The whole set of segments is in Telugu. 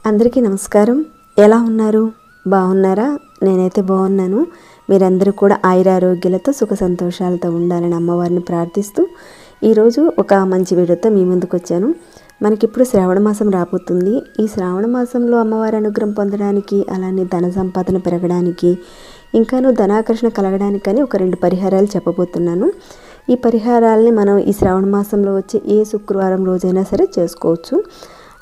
అందరికీ నమస్కారం. ఎలా ఉన్నారు? బాగున్నారా? నేనైతే బాగున్నాను. మీరందరూ కూడా ఆయురారోగ్యాలతో సుఖ సంతోషాలతో ఉండాలని అమ్మవారిని ప్రార్థిస్తూ ఈరోజు ఒక మంచి వీడియోతో మీ ముందుకు వచ్చాను. మనకిప్పుడు శ్రావణ మాసం రాబోతుంది. ఈ శ్రావణ మాసంలో అమ్మవారి అనుగ్రహం పొందడానికి, అలానే ధన సంపాదన పెరగడానికి, ఇంకాను ధనాకర్షణ కలగడానికని ఒక 2 పరిహారాలు చెప్పబోతున్నాను. ఈ పరిహారాలని మనం ఈ శ్రావణ మాసంలో వచ్చే ఏ శుక్రవారం రోజైనా సరే చేసుకోవచ్చు.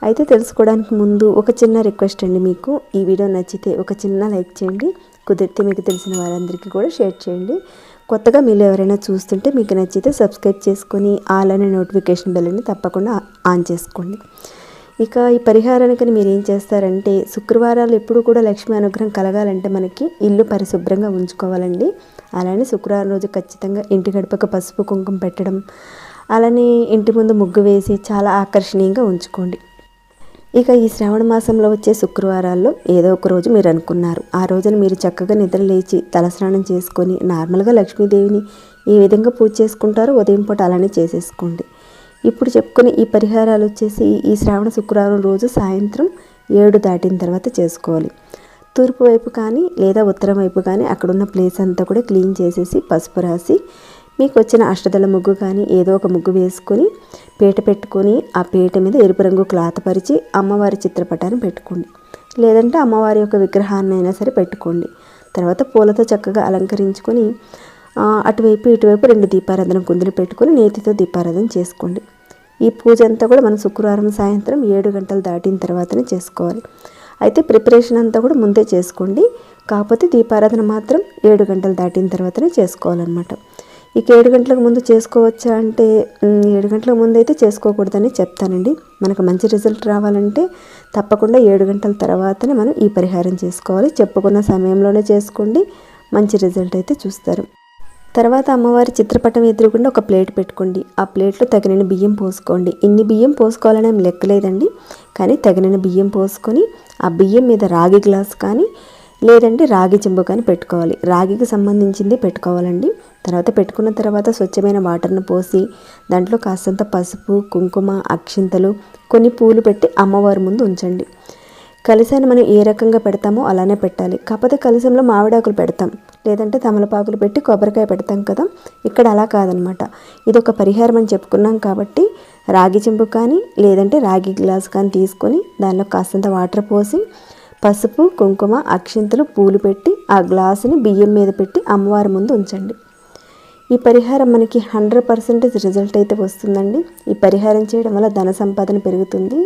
అయితే తెలుసుకోవడానికి ముందు ఒక చిన్న రిక్వెస్ట్ అండి. మీకు ఈ వీడియో నచ్చితే ఒక చిన్న లైక్ చేయండి. కుదిరితే మీకు తెలిసిన వారందరికీ కూడా షేర్ చేయండి. కొత్తగా మీరు ఎవరైనా చూస్తుంటే మీకు నచ్చితే సబ్స్క్రైబ్ చేసుకొని ఆల్ అనే నోటిఫికేషన్ బెల్ని తప్పకుండా ఆన్ చేసుకోండి. ఇక ఈ పరిహారానికి మీరు ఏం చేస్తారంటే, శుక్రవారాలు ఎప్పుడు కూడా లక్ష్మీ అనుగ్రహం కలగాలంటే మనకి ఇల్లు పరిశుభ్రంగా ఉంచుకోవాలండి. అలానే శుక్రవారం రోజు ఖచ్చితంగా ఇంటి గడపకు పసుపు కుంకుమ పెట్టడం, అలానే ఇంటి ముందు ముగ్గు వేసి చాలా ఆకర్షణీయంగా ఉంచుకోండి. ఇక ఈ శ్రావణ మాసంలో వచ్చే శుక్రవారాల్లో ఏదో ఒక రోజు మీరు అనుకున్నారు, ఆ రోజున మీరు చక్కగా నిద్ర లేచి తలస్నానం చేసుకొని నార్మల్గా లక్ష్మీదేవిని ఏ విధంగా పూజ చేసుకుంటారో ఉదయం పూట అలానే చేసేసుకోండి. ఇప్పుడు చెప్పుకునే ఈ పరిహారాలు వచ్చేసి ఈ శ్రావణ శుక్రవారం రోజు సాయంత్రం 7 దాటిన తర్వాత చేసుకోవాలి. తూర్పు వైపు కానీ లేదా ఉత్తరం వైపు కానీ అక్కడున్న ప్లేస్ అంతా కూడా క్లీన్ చేసేసి పసుపు రాసి మీకు వచ్చిన అష్టదళ ముగ్గు కానీ ఏదో ఒక ముగ్గు వేసుకొని పీట పెట్టుకొని ఆ పీట మీద ఎరుపు రంగు క్లాత్ పరిచి అమ్మవారి చిత్రపటాన్ని పెట్టుకోండి. లేదంటే అమ్మవారి యొక్క విగ్రహాన్ని అయినా సరే పెట్టుకోండి. తర్వాత పూలతో చక్కగా అలంకరించుకొని అటువైపు ఇటువైపు 2 దీపారాధన కుందులు పెట్టుకొని నేతితో దీపారాధన చేసుకోండి. ఈ పూజ అంతా కూడా మనం శుక్రవారం సాయంత్రం 7 గంటలు దాటిన తర్వాతనే చేసుకోవాలి. అయితే ప్రిపరేషన్ అంతా కూడా ముందే చేసుకోండి. కాకపోతే దీపారాధన మాత్రం 7 గంటలు దాటిన తర్వాతనే చేసుకోవాలన్నమాట. ఇక 7 గంటలకు ముందు చేసుకోవచ్చా అంటే 7 గంటల ముందు అయితే చేసుకోకూడదని చెప్తానండి. మనకు మంచి రిజల్ట్ రావాలంటే తప్పకుండా 7 గంటల తర్వాతనే మనం ఈ పరిహారం చేసుకోవాలి. చెప్పుకున్న సమయంలోనే చేసుకోండి, మంచి రిజల్ట్ అయితే చూస్తారు. తర్వాత అమ్మవారి చిత్రపటం ఎదురుగుండా ఒక ప్లేట్ పెట్టుకోండి. ఆ ప్లేట్లో తగినన్ని బియ్యం పోసుకోండి. ఇన్ని బియ్యం పోసుకోవాలని ఏం లెక్కలేదండి, కానీ తగినన్ని బియ్యం పోసుకొని ఆ బియ్యం మీద రాగి గ్లాస్ కానీ లేదంటే రాగి చెంబు కానీ పెట్టుకోవాలి. రాగికి సంబంధించింది పెట్టుకోవాలండి. తర్వాత పెట్టుకున్న తర్వాత స్వచ్ఛమైన వాటర్ను పోసి దాంట్లో కాస్తంత పసుపు, కుంకుమ, అక్షింతలు, కొన్ని పూలు పెట్టి అమ్మవారి ముందు ఉంచండి. కలశాన్ని మనం ఏ రకంగా పెడతామో అలానే పెట్టాలి. కాకపోతే కలశంలో మామిడాకులు పెడతాం, లేదంటే తమలపాకులు పెట్టి కొబ్బరికాయ పెడతాం కదా. ఇక్కడ అలా కాదనమాట. ఇది ఒక పరిహారం అని చెప్పుకున్నాం కాబట్టి రాగి చెంబు కానీ లేదంటే రాగి గ్లాస్ కానీ తీసుకొని దానిలో కాస్తంత వాటర్ పోసి పసుపు, కుంకుమ, అక్షింతలు, పూలు పెట్టి ఆ గ్లాసుని బియ్యం మీద పెట్టి అమ్మవారి ముందు ఉంచండి. ఈ పరిహారం మనకి 100% రిజల్ట్ అయితే వస్తుందండి. ఈ పరిహారం చేయడం వల్ల ధన సంపాదన పెరుగుతుంది.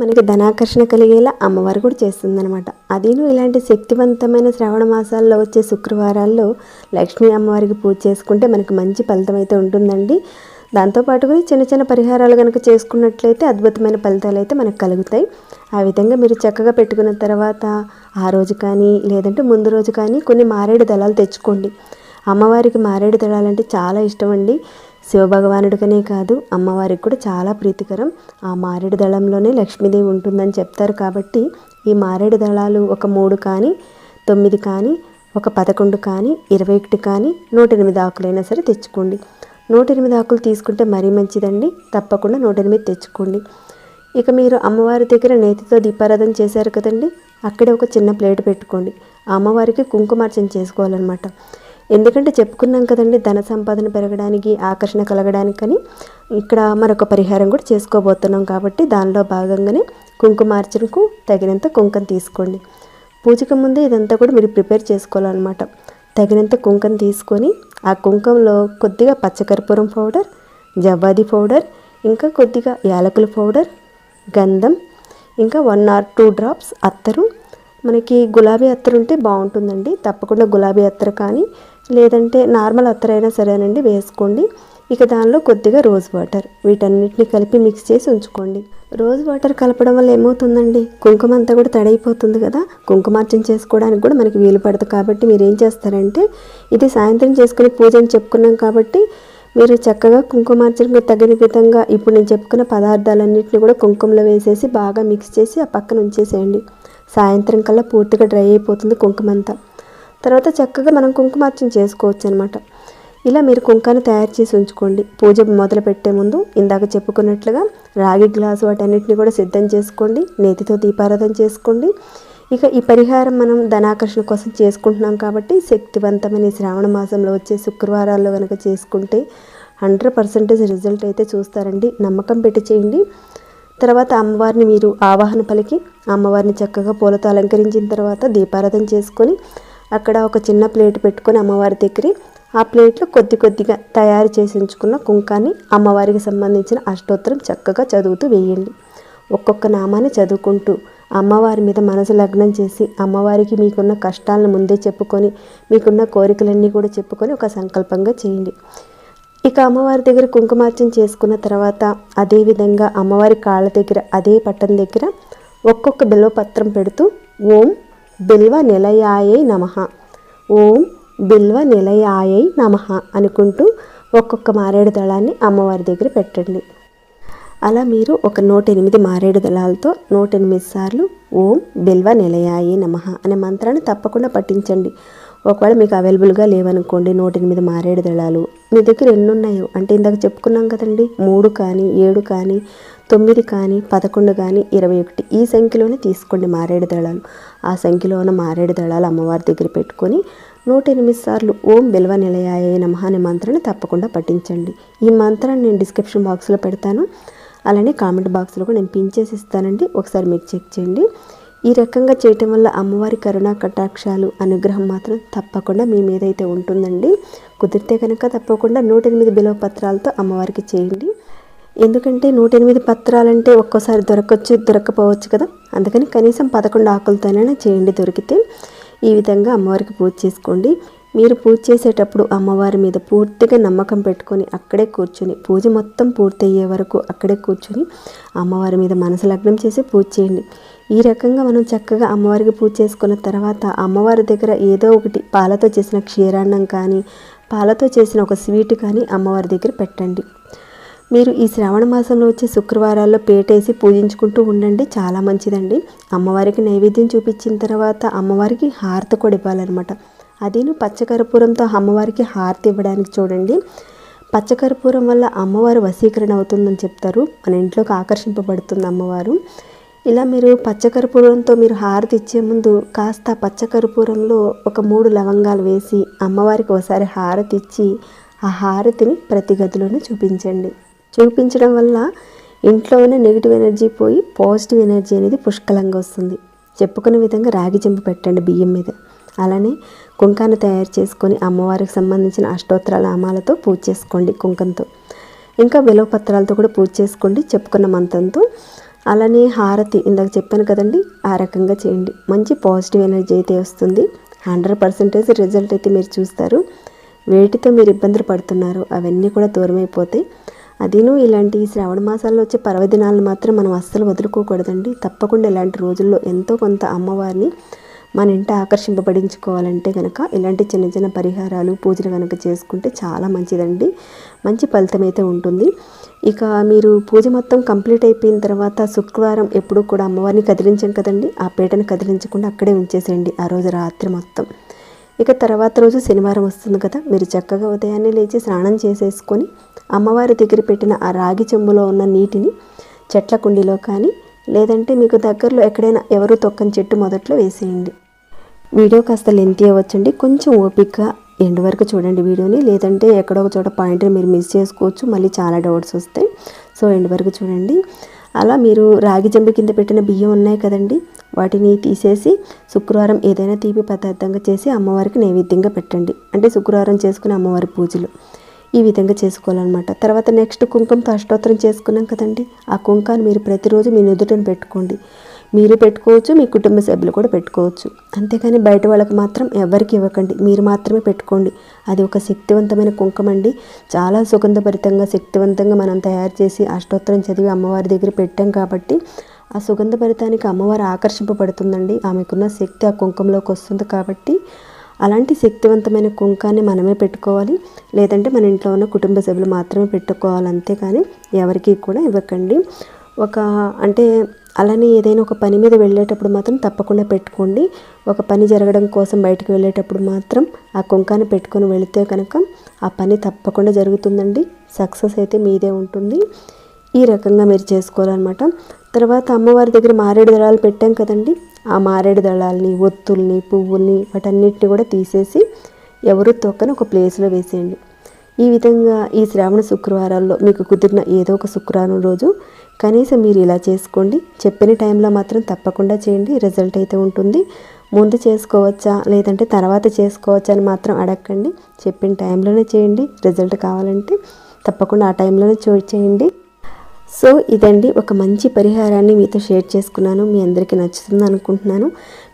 మనకి ధనాకర్షణ కలిగేలా అమ్మవారు కూడా చేస్తుందన్నమాట. అదేను ఇలాంటి శక్తివంతమైన శ్రావణ మాసాల్లో వచ్చే శుక్రవారాల్లో లక్ష్మీ అమ్మవారికి పూజ చేసుకుంటే మనకి మంచి ఫలితం అయితే ఉంటుందండి. దాంతోపాటుగా చిన్న చిన్న పరిహారాలు కనుక చేసుకున్నట్లయితే అద్భుతమైన ఫలితాలు అయితే మనకు కలుగుతాయి. ఆ విధంగా మీరు చక్కగా పెట్టుకున్న తర్వాత ఆ రోజు కానీ లేదంటే ముందు రోజు కానీ కొన్ని మారేడు దళాలు తెచ్చుకోండి. అమ్మవారికి మారేడు దళాలంటే చాలా ఇష్టం అండి. శివభగవానుడికనే కాదు అమ్మవారికి కూడా చాలా ప్రీతికరం. ఆ మారేడు దళంలోనే లక్ష్మీదేవి ఉంటుందని చెప్తారు. కాబట్టి ఈ మారేడు దళాలు ఒక 3 కానీ 9 కానీ ఒక 11 కానీ 21 కానీ 108 ఆకులైనా సరే తెచ్చుకోండి. 108 ఆకులు తీసుకుంటే మరీ మంచిదండి. తప్పకుండా 108 తెచ్చుకోండి. ఇక మీరు అమ్మవారి దగ్గర నేతితో దీపారాధన చేశారు కదండి, అక్కడే ఒక చిన్న ప్లేట్ పెట్టుకోండి. ఆ అమ్మవారికి కుంకుమార్చన చేసుకోవాలన్నమాట. ఎందుకంటే చెప్పుకున్నాం కదండి, ధన సంపాదన పెరగడానికి, ఆకర్షణ కలగడానికని ఇక్కడ మరొక పరిహారం కూడా చేసుకోబోతున్నాం. కాబట్టి దానిలో భాగంగానే కుంకుమార్చనకు తగినంత కుంకుమ తీసుకోండి. పూజకు ముందే ఇదంతా కూడా మీరు ప్రిపేర్ చేసుకోవాలన్నమాట. తగినంత కుంకుమ తీసుకొని ఆ కుంకుమలో కొద్దిగా పచ్చకర్పూరం పౌడర్, జవ్వాది పౌడర్, ఇంకా కొద్దిగా యాలకుల పౌడర్, గంధం, ఇంకా 1 or 2 drops అత్తరు. మనకి గులాబీ అత్తరు ఉంటే బాగుంటుందండి. తప్పకుండా గులాబీ అత్తరు కానీ లేదంటే నార్మల్ అత్తరు అయినా సరేనండి వేసుకోండి. ఇక దానిలో కొద్దిగా రోజ్ వాటర్, వీటన్నిటిని కలిపి మిక్స్ చేసి ఉంచుకోండి. రోజ్ వాటర్ కలపడం వల్ల ఏమవుతుందండి, కుంకుమ అంతా కూడా తడైపోతుంది కదా. కుంకుమార్చన చేసుకోవడానికి కూడా మనకి వీలు పడదు. కాబట్టి మీరు ఏం చేస్తారంటే, ఇది సాయంత్రం చేసుకునే పూజ అని చెప్పుకున్నాం కాబట్టి మీరు చక్కగా కుంకుమార్చనకు తగిన విధంగా ఇప్పుడు నేను చెప్పుకున్న పదార్థాలన్నింటినీ కూడా కుంకుమలో వేసేసి బాగా మిక్స్ చేసి ఆ పక్కన ఉంచేసేయండి. సాయంత్రం కల్లా పూర్తిగా డ్రై అయిపోతుంది కుంకుమ అంతా. తర్వాత చక్కగా మనం కుంకుమార్చన చేసుకోవచ్చు అనమాట. ఇలా మీరు కుంకాన్ని తయారు చేసి ఉంచుకోండి. పూజ మొదలు పెట్టే ముందు ఇందాక చెప్పుకున్నట్లుగా రాగి గ్లాసు వాటన్నిటిని కూడా సిద్ధం చేసుకోండి. నేతితో దీపారాధన చేసుకోండి. ఇక ఈ పరిహారం మనం ధనాకర్షణ కోసం చేసుకుంటున్నాం కాబట్టి శక్తివంతమైన శ్రావణ మాసంలో వచ్చే శుక్రవారాల్లో కనుక చేసుకుంటే 100% రిజల్ట్ అయితే చూస్తారండి. నమ్మకం పెట్టి చేయండి. తర్వాత అమ్మవారిని మీరు ఆవాహన పలికి అమ్మవారిని చక్కగా పూలతో అలంకరించిన తర్వాత దీపారాధన చేసుకొని అక్కడ ఒక చిన్న ప్లేట్ పెట్టుకొని అమ్మవారి దగ్గర ఆ ప్లేట్లో కొద్దిగా తయారు చేసి ఉంచుకున్న కుంకాన్ని అమ్మవారికి సంబంధించిన అష్టోత్తరం చక్కగా చదువుతూ వేయండి. ఒక్కొక్క నామాన్ని చదువుకుంటూ అమ్మవారి మీద మనసు లగ్నం చేసి అమ్మవారికి మీకున్న కష్టాలను ముందే చెప్పుకొని మీకున్న కోరికలన్నీ కూడా చెప్పుకొని ఒక సంకల్పంగా చేయండి. ఇక అమ్మవారి దగ్గర కుంకుమార్చన చేసుకున్న తర్వాత అదేవిధంగా అమ్మవారి కాళ్ళ దగ్గర అదే పట్టం దగ్గర ఒక్కొక్క బిల్వపత్రం పెడుతూ ఓం బిల్వ నిలయాయై నమః, ఓం బిల్వ నిలయాయై నమః అనుకుంటూ ఒక్కొక్క మారేడు దళాన్ని అమ్మవారి దగ్గర పెట్టండి. అలా మీరు ఒక 108 మారేడు దళాలతో 108 సార్లు ఓం బిల్వ నిలయాయై నమః అనే మంత్రాన్ని తప్పకుండా పఠించండి. ఒకవేళ మీకు అవైలబుల్గా లేవనుకోండి 108 మారేడు దళాలు మీ దగ్గర ఎన్ని ఉన్నాయో, అంటే ఇందాక చెప్పుకున్నాం కదండి, 3 కానీ 7 కానీ 9 కానీ 11 కానీ 21 ఈ సంఖ్యలోనే తీసుకోండి మారేడు దళాలు. ఆ సంఖ్యలో ఉన్న మారేడు దళాలు అమ్మవారి దగ్గర పెట్టుకొని 108 సార్లు ఓం బిల్వ నిలయాయై నమః అనే మంత్రాన్ని తప్పకుండా పఠించండి. ఈ మంత్రాన్ని నేను డిస్క్రిప్షన్ బాక్స్లో పెడతాను, అలానే కామెంట్ బాక్స్లో కూడా నేను పిన్ చేసి ఇస్తానండి. ఒకసారి మీరు చెక్ చేయండి. ఈ రకంగా చేయటం వల్ల అమ్మవారి కరుణా కటాక్షాలు అనుగ్రహం మాత్రం తప్పకుండా మీ మీద అయితే ఉంటుందండి. కుదిరితే కనుక తప్పకుండా 108 బిల్వ పత్రాలతో అమ్మవారికి చేయండి. ఎందుకంటే 108 పత్రాలంటే ఒక్కోసారి దొరకవచ్చు, దొరకపోవచ్చు కదా. అందుకని కనీసం 11 ఆకులతోనైనా చేయండి దొరికితే. ఈ విధంగా అమ్మవారికి పూజ చేసుకోండి. మీరు పూజ చేసేటప్పుడు అమ్మవారి మీద పూర్తిగా నమ్మకం పెట్టుకొని అక్కడే కూర్చొని పూజ మొత్తం పూర్తయ్యే వరకు అక్కడే కూర్చొని అమ్మవారి మీద మనసు లగ్నం చేసి పూజ చేయండి. ఈ రకంగా మనం చక్కగా అమ్మవారికి పూజ చేసుకున్న తర్వాత అమ్మవారి దగ్గర ఏదో ఒకటి పాలతో చేసిన క్షీరాన్నం కానీ పాలతో చేసిన ఒక స్వీట్ కానీ అమ్మవారి దగ్గర పెట్టండి. మీరు ఈ శ్రావణ మాసంలో వచ్చే శుక్రవారాల్లో పేటేసి పూజించుకుంటూ ఉండండి, చాలా మంచిదండి. అమ్మవారికి నైవేద్యం చూపించిన తర్వాత అమ్మవారికి హారతి కూడా ఇవ్వాలన్నమాట. అదేను పచ్చకర్పూరంతో అమ్మవారికి హారతి ఇవ్వడానికి చూడండి. పచ్చకర్పూరం వల్ల అమ్మవారు వశీకరణ అవుతుందని చెప్తారు, మన ఇంట్లోకి ఆకర్షింపబడుతుంది అమ్మవారు. ఇలా మీరు పచ్చకర్పూరంతో మీరు హారతి ఇచ్చే ముందు కాస్త పచ్చకర్పూరంలో ఒక 3 లవంగాలు వేసి అమ్మవారికి ఒకసారి హారతి ఇచ్చి ఆ హారతిని ప్రతి గదిలోనూ చూపించడం వల్ల ఇంట్లో ఉన్న నెగిటివ్ ఎనర్జీ పోయి పాజిటివ్ ఎనర్జీ అనేది పుష్కలంగా వస్తుంది. చెప్పుకునే విధంగా రాగి చెంబు పెట్టండి బియ్యం మీద. అలానే కుంకాన్ని తయారు చేసుకొని అమ్మవారికి సంబంధించిన అష్టోత్తరాల నామాలతో పూజ చేసుకోండి కుంకంతో. ఇంకా బిల్వపత్రాలతో కూడా పూజ చేసుకోండి చెప్పుకున్న మంత్రంతో. అలానే హారతి ఇందాక చెప్పాను కదండి, ఆ రకంగా చేయండి. మంచి పాజిటివ్ ఎనర్జీ అయితే వస్తుంది. 100% రిజల్ట్ అయితే మీరు చూస్తారు. వేటితో మీరు ఇబ్బందులు పడుతున్నారో అవన్నీ కూడా దూరమైపోతాయి. అదేను ఇలాంటి శ్రావణ మాసాల్లో వచ్చే పర్వదినాలను మాత్రం మనం అస్సలు వదులుకోకూడదండి. తప్పకుండా ఇలాంటి రోజుల్లో ఎంతో కొంత అమ్మవారిని మన ఇంట ఆకర్షింపబడించుకోవాలంటే కనుక ఇలాంటి చిన్న చిన్న పరిహారాలు పూజలు కనుక చేసుకుంటే చాలా మంచిదండి. మంచి ఫలితం అయితే ఉంటుంది. ఇక మీరు పూజ మొత్తం కంప్లీట్ అయిపోయిన తర్వాత శుక్రవారం ఎప్పుడూ కూడా అమ్మవారిని కదిలించాం కదండి, ఆ పీటను కదిలించకుండా అక్కడే ఉంచేసేయండి ఆ రోజు రాత్రి మొత్తం. ఇక తర్వాత రోజు శనివారం వస్తుంది కదా, మీరు చక్కగా ఉదయాన్నే లేచి స్నానం చేసేసుకొని అమ్మవారి దగ్గర పెట్టిన ఆ రాగి చెంబులో ఉన్న నీటిని చెట్ల కుండీలో కానీ లేదంటే మీకు దగ్గరలో ఎక్కడైనా ఎవరు తొక్కని చెట్టు మొదట్లో వేసేయండి. వీడియో కాస్త లెంతీ అవ్వచ్చండి, కొంచెం ఓపికగా ఎండ్ వరకు చూడండి వీడియోని. లేదంటే ఎక్కడో ఒక చోట పాయింట్ని మీరు మిస్ చేసుకోవచ్చు, మళ్ళీ చాలా డౌట్స్ వస్తాయి. సో ఎండ్ వరకు చూడండి. అలా మీరు రాగి చెంబు కింద పెట్టిన బియ్యం ఉన్నాయి కదండి, వాటిని తీసేసి శుక్రవారం ఏదైనా తీపి పదార్థంగా చేసి అమ్మవారికి నైవేద్యంగా పెట్టండి. అంటే శుక్రవారం చేసుకునే అమ్మవారి పూజలు ఈ విధంగా చేసుకోవాలన్నమాట. తర్వాత నెక్స్ట్ కుంకుమతో అష్టోత్తరం చేసుకున్నాం కదండి, ఆ కుంకాన్ని మీరు ప్రతిరోజు మీ నుదుటను పెట్టుకోండి. మీరు పెట్టుకోవచ్చు, మీ కుటుంబ సభ్యులు కూడా పెట్టుకోవచ్చు. అంతేకాని బయట వాళ్ళకి మాత్రం ఎవరికి ఇవ్వకండి, మీరు మాత్రమే పెట్టుకోండి. అది ఒక శక్తివంతమైన కుంకుమ అండి. చాలా సుగంధభరితంగా శక్తివంతంగా మనం తయారు చేసి అష్టోత్తరం చదివి అమ్మవారి దగ్గర పెట్టాం కాబట్టి ఆ సుగంధభరితానికి అమ్మవారు ఆకర్షింపబడుతుందండి. ఆమెకున్న శక్తి ఆ కుంకుమలోకి వస్తుంది కాబట్టి అలాంటి శక్తివంతమైన కుంకాన్ని మనమే పెట్టుకోవాలి. లేదంటే మన ఇంట్లో ఉన్న కుటుంబ సభ్యులు మాత్రమే పెట్టుకోవాలి. అంతేకాని ఎవరికి కూడా ఇవ్వకండి. అంటే అలానే ఏదైనా ఒక పని మీద వెళ్ళేటప్పుడు మాత్రం తప్పకుండా పెట్టుకోండి. ఒక పని జరగడం కోసం బయటకు వెళ్ళేటప్పుడు మాత్రం ఆ కుంకాన్ని పెట్టుకొని వెళితే కనుక ఆ పని తప్పకుండా జరుగుతుందండి. సక్సెస్ అయితే మీదే ఉంటుంది. ఈ రకంగా మీరు చేసుకోవాలన్నమాట. తర్వాత అమ్మవారి దగ్గర మారేడు దళాలు పెట్టాం కదండి, ఆ మారేడు దళాలని, ఒత్తుల్ని, పువ్వుల్ని వాటన్నిటిని కూడా తీసేసి ఎవరు తొక్కని ఒక ప్లేస్లో వేసేయండి. ఈ విధంగా ఈ శ్రావణ శుక్రవారాల్లో మీకు కుదిరిన ఏదో ఒక శుక్రవారం రోజు కనీసం మీరు ఇలా చేసుకోండి. చెప్పిన టైంలో మాత్రం తప్పకుండా చేయండి, రిజల్ట్ అయితే ఉంటుంది. ముందు చేసుకోవచ్చా లేదంటే తర్వాత చేసుకోవచ్చా అని మాత్రం అడగండి. చెప్పిన టైంలోనే చేయండి. రిజల్ట్ కావాలంటే తప్పకుండా ఆ టైంలోనే చేయండి. సో ఇదండి, ఒక మంచి పరిహారాన్ని మీతో షేర్ చేసుకున్నాను. మీ అందరికీ నచ్చుతుంది అనుకుంటున్నాను.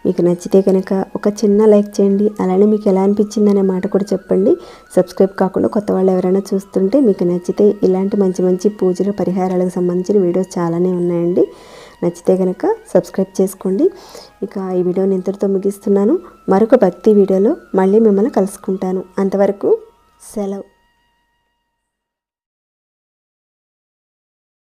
మీకు నచ్చితే కనుక ఒక చిన్న లైక్ చేయండి. అలానే మీకు ఎలా అనిపించింది అనే మాట కూడా చెప్పండి. సబ్స్క్రైబ్ కాకుండా కొత్త వాళ్ళు ఎవరైనా చూస్తుంటే మీకు నచ్చితే ఇలాంటి మంచి మంచి పూజల పరిహారాలకు సంబంధించిన వీడియోస్ చాలానే ఉన్నాయండి. నచ్చితే కనుక సబ్స్క్రైబ్ చేసుకోండి. ఇక ఈ వీడియోని ఇంతటితో ముగిస్తున్నాను. మరొక భక్తి వీడియోలో మళ్ళీ మిమ్మల్ని కలుసుకుంటాను. అంతవరకు సెలవు.